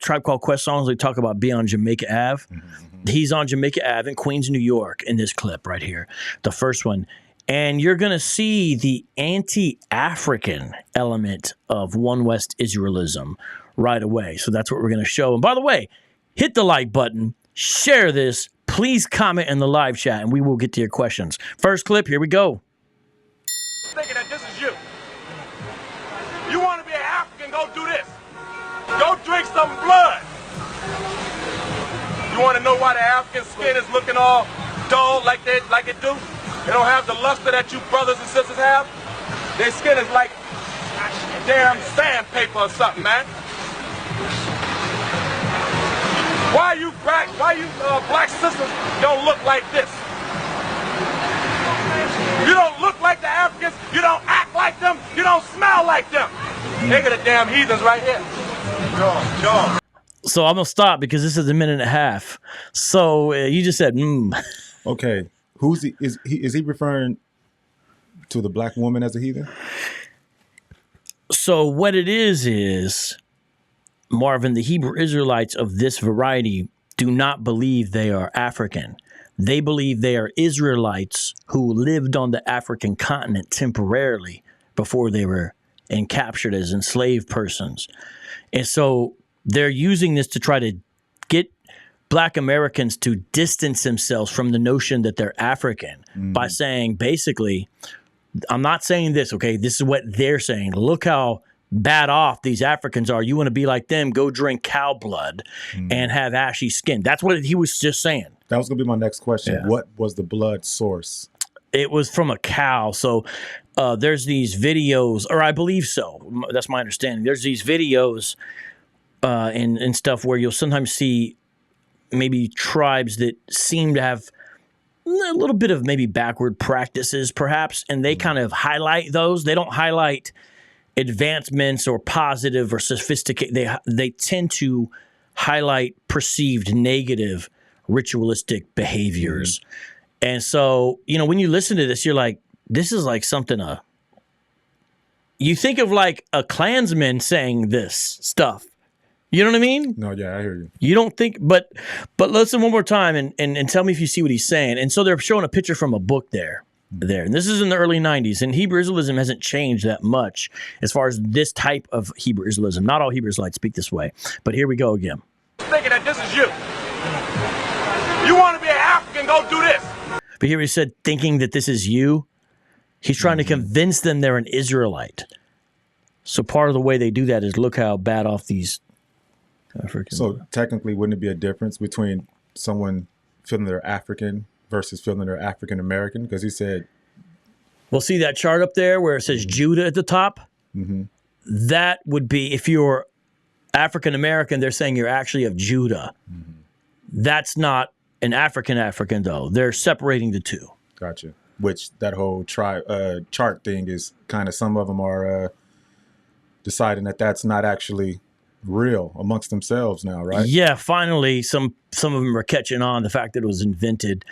Tribe Called Quest songs, they talk about being on Jamaica Ave. He's on Jamaica Ave in Queens, New York in this clip right here, the first one. And you're going to see the anti-African element of 1West Israelism right away. So that's what we're going to show. And by the way, hit the like button, share this, please comment in the live chat, and we will get to your questions. First clip, here we go. Thinking that this is you. You want to be an African, go do this. Go drink some blood. You want to know why the African skin is looking all dull like it do? They don't have the luster that you brothers and sisters have. Their skin is like damn sandpaper or something, man. Why you black sisters don't look like this? You don't look like the Africans. You don't act like them. You don't smell like them. They got the damn heathens right here. So I'm gonna stop because this is a minute and a half. So you just said, Okay. Who's he? Is he referring to the black woman as a heathen? So what it is Marvin, the Hebrew Israelites of this variety do not believe they are African. They believe they are Israelites who lived on the African continent temporarily before they were captured as enslaved persons. And so they're using this to try to get Black Americans to distance themselves from the notion that they're African by saying, basically, I'm not saying this, okay? This is what they're saying. Look how bad off these Africans are. You want to be like them, go drink cow blood and have ashy skin. That's what he was just saying. That was going to be my next question. Yeah. What was the blood source? It was from a cow. So there's these videos, or I believe so. That's my understanding. There's these videos and stuff where you'll sometimes see maybe tribes that seem to have a little bit of maybe backward practices, perhaps, and they kind of highlight those. They don't highlight advancements or positive or sophisticated. They tend to highlight perceived negative ritualistic behaviors. And so, when you listen to this, you're like, this is like something you think of like a Klansman saying this stuff. You know what I mean? No, yeah, I hear you. You don't think, but listen one more time and tell me if you see what he's saying. And so they're showing a picture from a book there. And this is in the early 90s. And Hebrew Israelism hasn't changed that much as far as this type of Hebrew Israelism. Not all Hebrew Israelites speak this way. But here we go again. Thinking that this is you. You want to be an African, go do this. But here he said, thinking that this is you. He's trying to convince them they're an Israelite. So part of the way they do that is look how bad off these African. So technically, wouldn't it be a difference between someone feeling they're African versus feeling they're African American? Because he said, well, see that chart up there where it says Judah at the top? That would be, if you're African American, they're saying you're actually of Judah. That's not an African though. They're separating the two. Gotcha. Which that whole chart thing is kind of, some of them are deciding that that's not actually real amongst themselves now, right? Yeah, finally, some of them are catching on the fact that it was invented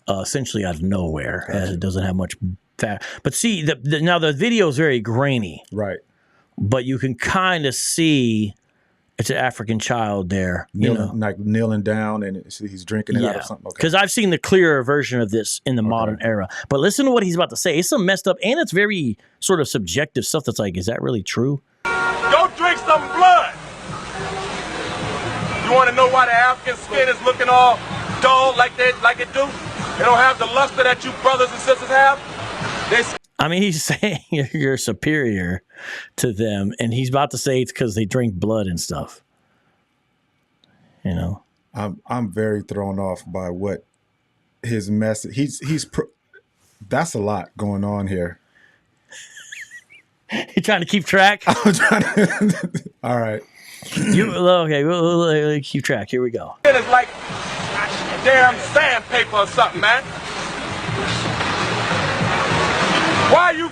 essentially out of nowhere, as it doesn't have much fact. But see, now the video is very grainy, right? But you can kind of see it's an African child there, like kneeling down, and he's drinking it out of something. Because I've seen the clearer version of this in the modern era. But listen to what he's about to say. It's some messed up, and it's very sort of subjective stuff. That's like, is that really true? Go drink some blood. You want to know why the African skin is looking all dull like it do? They don't have the luster that you brothers and sisters have. I mean, he's saying you're superior to them, and he's about to say it's because they drink blood and stuff. I'm very thrown off by what his message. That's a lot going on here. You trying to keep track? I'm trying to. All right. Okay, we'll keep track. Here we go. It's like damn sandpaper or something, man. Why you?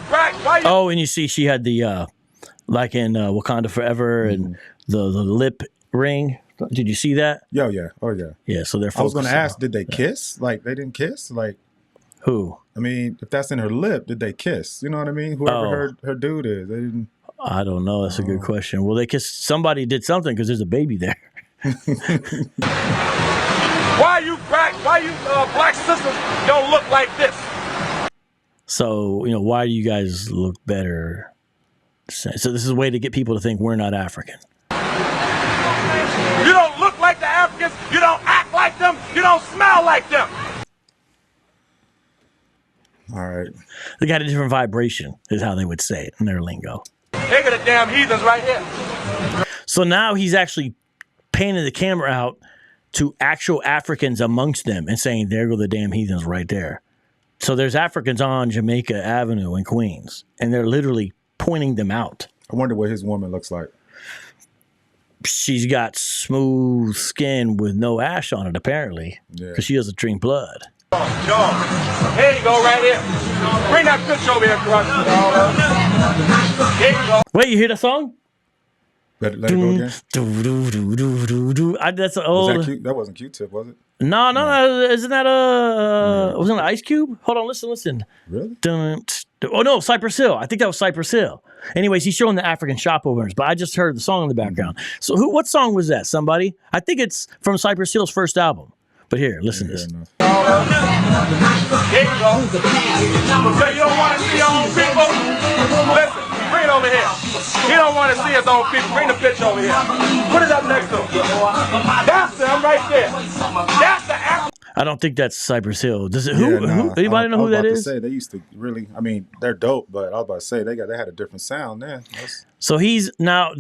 Oh, and you see she had the, like in Wakanda Forever and the lip ring. Did you see that? Yeah. Oh, yeah. Yeah, so they're I was going to ask, on, did they kiss? Like, they didn't kiss? Like, who? I mean, if that's in her lip, did they kiss? You know what I mean? Whoever her dude is. They didn't. I don't know. That's a good question. Well, they kissed. Somebody did something because there's a baby there. Why you black sisters don't look like this? So, why do you guys look better? So this is a way to get people to think we're not African. You don't look like the Africans. You don't act like them. You don't smell like them. All right. They got a different vibration, is how they would say it in their lingo. They got the damn heathens right here. So now he's actually panning the camera out to actual Africans amongst them and saying, there go the damn heathens right there. So there's Africans on Jamaica Avenue in Queens, and they're literally pointing them out. I wonder what his woman looks like. She's got smooth skin with no ash on it, apparently, because she doesn't drink blood. Here you go, right here. Bring that picture over here, Crush. Here you go. Wait, you hear the song? Let it go again. That's an old. Was that cute? That wasn't Q-Tip, was it? No. Isn't that wasn't it Ice Cube? Hold on, listen. Really? Oh no, Cypress Hill. I think that was Cypress Hill. Anyways, he's showing the African shop owners, but I just heard the song in the background. So what song was that? Somebody? I think it's from Cypress Hill's first album. But here, listen to this. Here you go. So you don't want to see your own people? Listen, bring it over here. He don't want to see his own people. Bring the picture over here. Put it up next to him. That's them right there. That's the African. I don't think that's Cypress Hill. Does it? Who? Anybody know who that is? They used to really. I mean, they're dope, but I was about to say they had a different sound there. So he's now.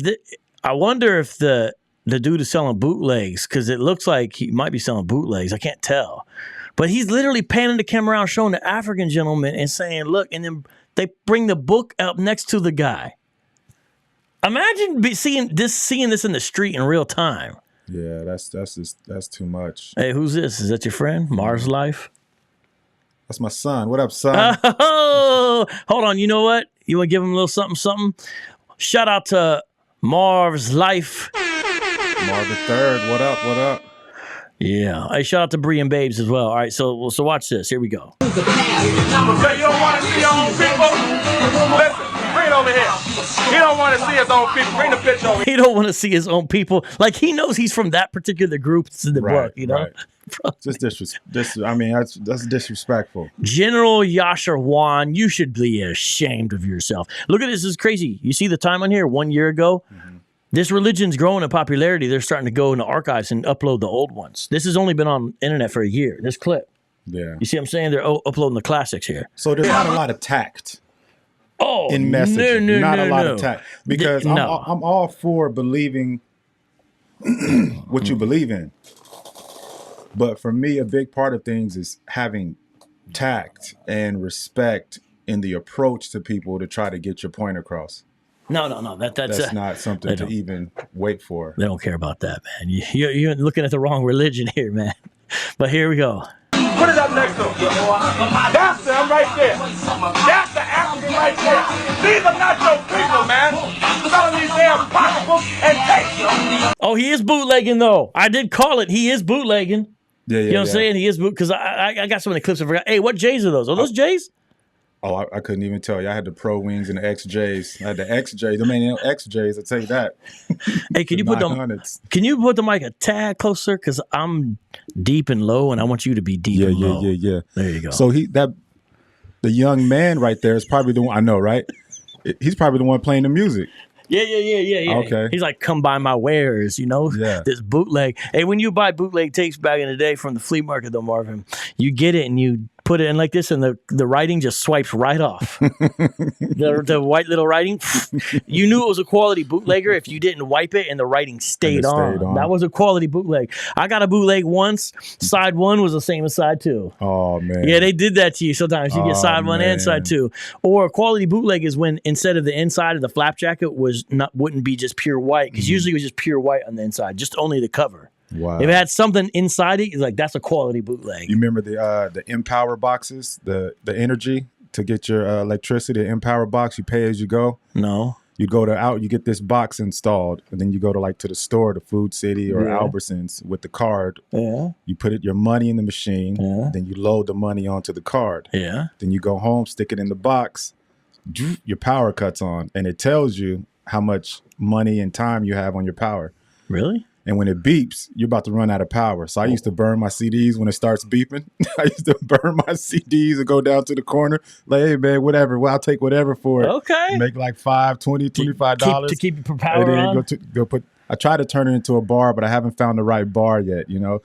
I wonder if the dude is selling bootlegs, because it looks like he might be selling bootlegs. I can't tell, but he's literally panning the camera around, showing the African gentleman and saying, "Look," and then they bring the book up next to the guy. Imagine seeing this in the street in real time. Yeah, that's too much. Hey, who's this? Is that your friend, Mars Life? That's my son. What up, son? Oh, hold on. You know what? You want to give him a little something? Shout out to Marv's Life. Marv the Third. What up? Yeah. Hey, shout out to Bree and Babes as well. All right, so watch this. Here we go. So you don't want to see your own people? Listen, bring it over here. He don't want to see his own people. Bring the picture over here. He don't want to see his own people. Like, he knows he's from that particular group. It's in the book, you know? Right. Just that's disrespectful. General Yasser Wan, you should be ashamed of yourself. Look at this. This is crazy. You see the time on here 1 year ago? Mm-hmm. This religion's growing in popularity. They're starting to go into archives and upload the old ones. This has only been on internet for a year, this clip. Yeah. You see what I'm saying? They're uploading the classics here. So there's not a lot of tact in messaging. Not a lot of tact. Because I'm all for believing what you believe in. But for me, a big part of things is having tact and respect in the approach to people to try to get your point across. No. That's not something to even wait for. They don't care about that, man. You're looking at the wrong religion here, man. But here we go. Put it up next to him. That's them right there. That's the African right there. These are not your people, man. Selling these damn pocketbooks and tapes. Oh, he is bootlegging, though. I did call it. He is bootlegging. Yeah. You know what I'm saying? He is because I got some of the clips I forgot. Hey, what J's are those? Are those J's? Oh, I couldn't even tell you. I had the Pro Wings and the XJs. I had the XJs. The main XJs, I'll tell you that. Hey, can you put the mic a tad closer? Because I'm deep and low, and I want you to be deep and low. Yeah. There you go. So the young man right there is probably the one, I know, right? He's probably the one playing the music. Yeah. Okay. He's like, come buy my wares, you know? Yeah. This bootleg. Hey, when you buy bootleg tapes back in the day from the flea market, though, Marvin, you get it and you put it in like this, and the writing just swipes right off. the white little writing, you knew it was a quality bootlegger if you didn't wipe it and the writing stayed on. That was a quality bootleg. I got a bootleg once. Side one was the same as side two. Oh, man. Yeah, they did that to you sometimes. You get side one and side two. Or a quality bootleg is when instead of the inside of the flap jacket wouldn't be just pure white, because usually it was just pure white on the inside, just only the cover. Wow. If it had something inside it, like, that's a quality bootleg. You remember the Empower boxes, the energy to get your electricity, the Empower box, you pay as you go? No. You go you get this box installed, and then you go to the store, the Food City or Albertsons with the card. Yeah. You put your money in the machine, then you load the money onto the card. Yeah. Then you go home, stick it in the box, your power cuts on, and it tells you how much money and time you have on your power. Really? And when it beeps, you're about to run out of power. So I used to burn my CDs when it starts beeping. I used to burn my CDs and go down to the corner. Like, hey, man, whatever. Well, I'll take whatever for it. Okay. Make like $5, $20, $25. To keep your power on? Go put. I try to turn it into a bar, but I haven't found the right bar yet, you know.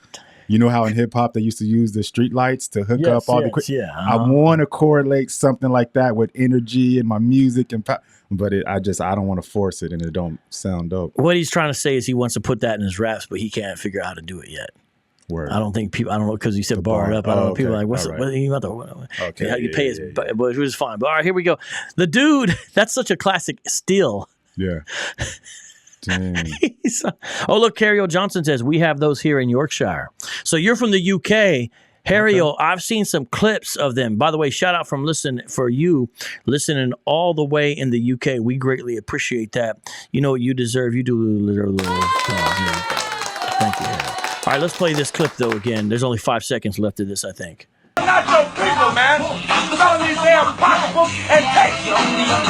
You know how in hip hop they used to use the street lights to hook up all the equipment? Yeah. I want to correlate something like that with energy and my music and but I don't want to force it and it don't sound dope. What he's trying to say is he wants to put that in his raps, but he can't figure out how to do it yet. Word. I don't know, because you said bar up. I don't know. People are like, what are you about to, okay, how you pay his, but it was fine. But all right, here we go. The dude, that's such a classic still. Yeah. Oh, look, Carrie Johnson says, we have those here in Yorkshire. So you're from the UK. Harry, okay. I've seen some clips of them. By the way, shout out listening all the way in the UK. We greatly appreciate that. You know what you deserve. You do a little. Thank you, Harry. All right, let's play this clip, though, again. There's only 5 seconds left of this, I think. Not your people, man. Selling these damn pocketbooks and tapes.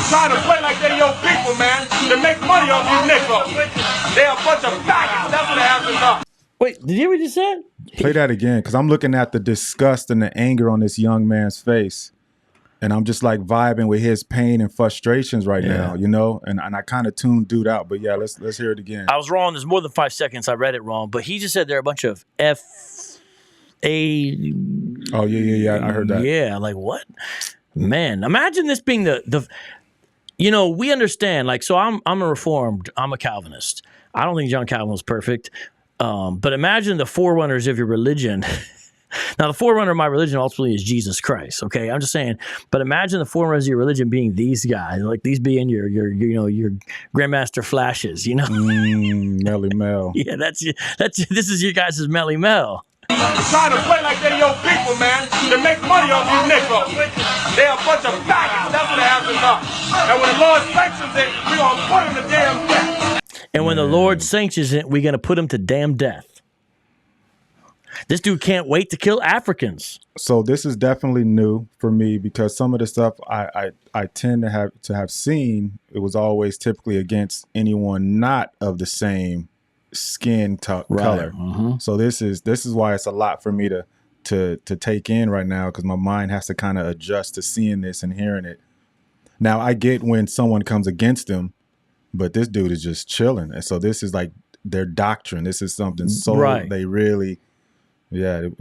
Trying to play like they're your people, man. To make money off these Negroes. They're a bunch of faggots. That's what they have to know. Wait, did you hear what you said? Play that again, because I'm looking at the disgust and the anger on this young man's face. And I'm just like vibing with his pain and frustrations right now, you know? And I kind of tuned dude out. But yeah, let's hear it again. I was wrong. There's more than 5 seconds. I read it wrong. But he just said they're a bunch of F-A... Oh, yeah. I heard that. Yeah, like what? Man, imagine this being the you know, we understand. Like, so I'm a Reformed. I'm a Calvinist. I don't think John Calvin was perfect. But imagine the forerunners of your religion. Now, the forerunner of my religion ultimately is Jesus Christ. Okay, I'm just saying. But imagine the forerunners of your religion being these guys, like these being your Grandmaster Flashes. You know, Melly Mel. Yeah, this is your guys' Melly Mel. Trying to play like they're your people, man. To make money off these Negroes. They're a bunch of faggots. That's what they have to know. And when the Lord sanctions it, we're gonna put them to damn death. And when the Lord sanctions it, we're going to put him to damn death. This dude can't wait to kill Africans. So this is definitely new for me because some of the stuff I tend to have seen, it was always typically against anyone not of the same skin color. Mm-hmm. So this is why it's a lot for me to take in right now because my mind has to kind of adjust to seeing this and hearing it. Now I get when someone comes against them. But this dude is just chilling. And so this is like their doctrine. This is something they really, Shout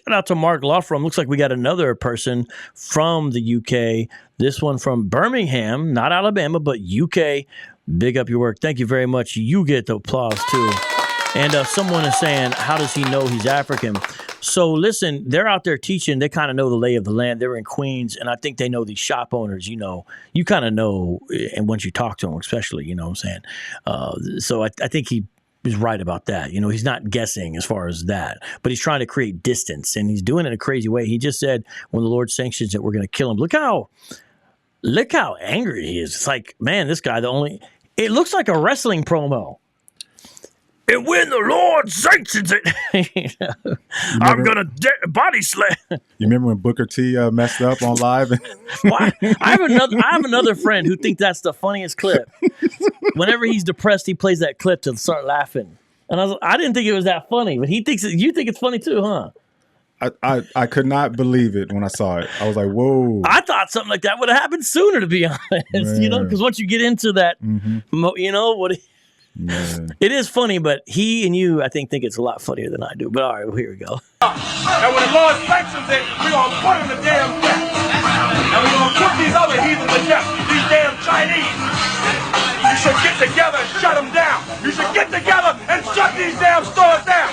out to Mark Lawfrom. Looks like we got another person from the UK. This one from Birmingham, not Alabama, but UK. Big up your work. Thank you very much. You get the applause too. And someone is saying, how does he know he's African? So listen, they're out there teaching. They kind of know the lay of the land. They're in Queens, and I think they know these shop owners. You know, you kind of know, and once you talk to them, especially, you know what I'm saying? So I think he is right about that. You know, he's not guessing as far as that, but he's trying to create distance, and he's doing it in a crazy way. He just said, when the Lord sanctions it, we're going to kill him. Look how angry he is. It's like, man, this guy, it looks like a wrestling promo. And when the Lord sanctions it, I'm going to body slam. You remember when Booker T messed up on live? Well, I have another friend who thinks that's the funniest clip. Whenever he's depressed, he plays that clip to start laughing. And I didn't think it was that funny, but you think it's funny too, huh? I could not believe it when I saw it. I was like, whoa. I thought something like that would have happened sooner, to be honest. Man. You know, because once you get into that, you know, Man. It is funny, but he and you, I think it's a lot funnier than I do. But all right, well, here we go. And when the Lord sanctions it, we're going to put him to damn death. And we're going to put these other heathens to death. These damn Chinese. You should get together and shut them down. You should get together and shut these damn stores down.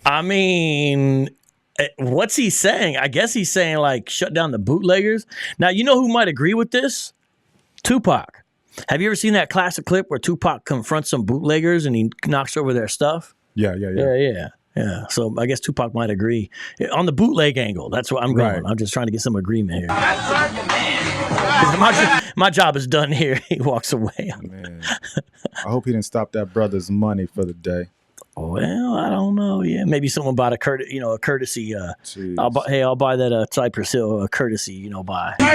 I mean, what's he saying? I guess he's saying, like, shut down the bootleggers. Now, you know who might agree with this? Tupac. Have you ever seen that classic clip where Tupac confronts some bootleggers and he knocks over their stuff? Yeah. So I guess Tupac might agree on the bootleg angle. That's where I'm going. Right. I'm just trying to get some agreement here. My job is done here. He walks away. Man. I hope he didn't stop that brother's money for the day. Well, I don't know. Yeah, maybe someone bought a courtesy. I'll buy that Cypress Hill courtesy. Buy. Yeah, I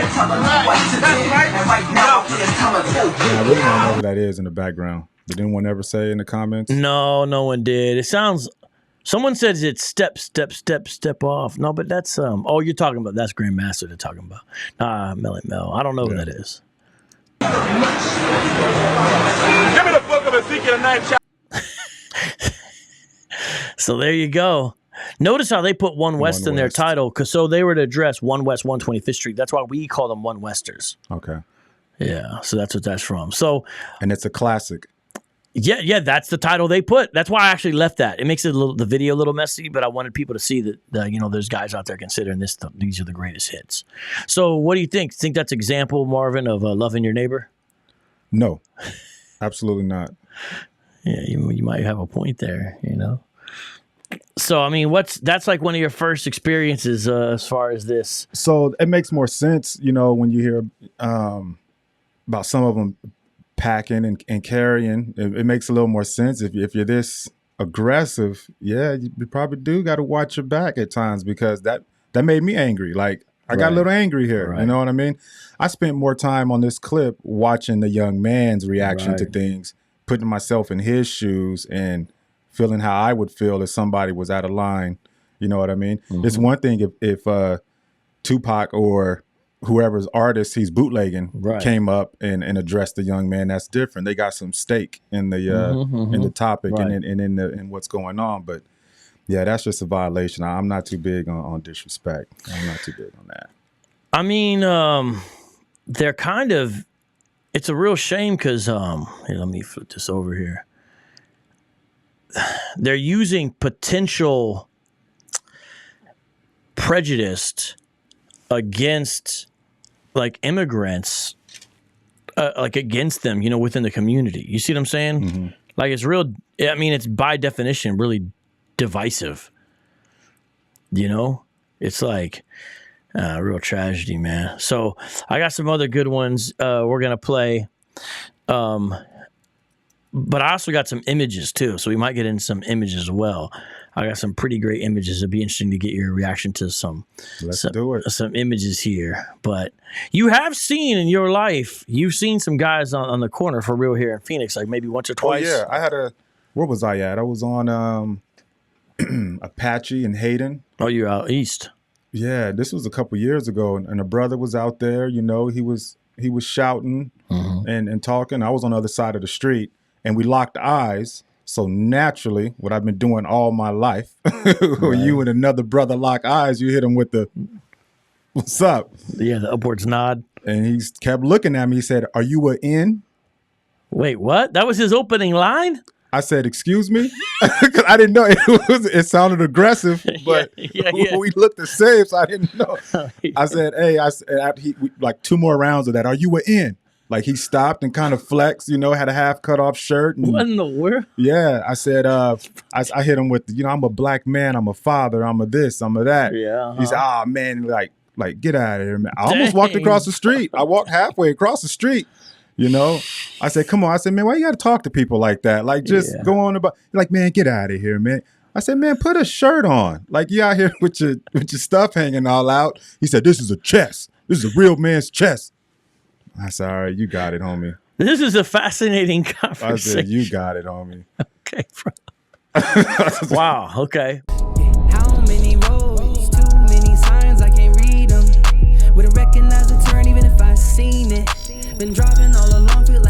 really want to know who that is in the background. Did anyone ever say in the comments? No, no one did. It sounds. Someone says it's step off. No, but that's oh, you're talking about that's Grandmaster. They're talking about. Mel. I don't know who that is. Give me the book of Ezekiel, the 9th chapter. So there you go. Notice how they put 1West in their title, because so they were to address 1West 125th Street. That's why we call them 1Westers. Okay. Yeah, so that's what that's from. So, and it's a classic. Yeah, that's the title they put. That's why I actually left that. It makes the video a little messy, but I wanted people to see that there's guys out there considering these are the greatest hits. So, what do you think? Think that's example, Marvin, of loving your neighbor? No, absolutely not. Yeah, you might have a point there. So, I mean, that's like one of your first experiences as far as this. So it makes more sense, when you hear about some of them packing and carrying. It makes a little more sense if you're this aggressive. Yeah, you probably do got to watch your back at times, because that made me angry. Like, I got a little angry here. Right. You know what I mean? I spent more time on this clip watching the young man's reaction to things, putting myself in his shoes and feeling how I would feel if somebody was out of line. You know what I mean? Mm-hmm. It's one thing if Tupac or whoever's artist he's bootlegging came up and addressed the young man. That's different. They got some stake in the in the topic and in what's going on. But yeah, that's just a violation. I'm not too big on disrespect. I'm not too big on that. I mean, they're kind of. It's a real shame because here, let me flip this over here. They're using potential prejudice against like immigrants, like against them, within the community. You see what I'm saying? Mm-hmm. Like it's real. I mean, it's by definition really divisive. It's like real tragedy, man. So I got some other good ones we're gonna play. But I also got some images too, so we might get into some images as well. I got some pretty great images. It'd be interesting to get your reaction to some images here. But you have seen in your life, you've seen some guys on the corner for real here in Phoenix, like maybe once or twice. Oh, yeah. Where was I at? I was on Apache and Hayden. Oh, you're out east. Yeah, this was a couple years ago, and a brother was out there. He was shouting and talking. I was on the other side of the street. And we locked eyes. So naturally, what I've been doing all my life, when you and another brother lock eyes, you hit him with the, what's up? Yeah, the upwards nod. And he kept looking at me. He said, "Are you in?" Wait, what? That was his opening line? I said, "Excuse me?" Because I didn't know. It sounded aggressive, but we looked the same, so I didn't know. I said, "Hey," like 2 more rounds of that. "Are you in?" Like he stopped and kind of flexed, had a half cut off shirt. And, what in the world? Yeah, I said, I hit him with, I'm a black man, I'm a father, I'm a this, I'm a that. Yeah. He said, "Oh man, like get out of here, man." I almost walked across the street. I walked halfway across the street. I said, "Come on." I said, "Man, why you got to talk to people like that? Like just go on about." Like, "Man, get out of here, man." I said, "Man, put a shirt on. Like you out here with your stuff hanging all out." He said, "This is a chest. This is a real man's chest." I said, "All right, you got it, homie." This is a fascinating conversation. I said, "You got it, homie." Okay, bro. Wow, okay. How many roads, too many signs, I can't read them. Wouldn't recognize the turn even if I seen it. Been driving all along, feel like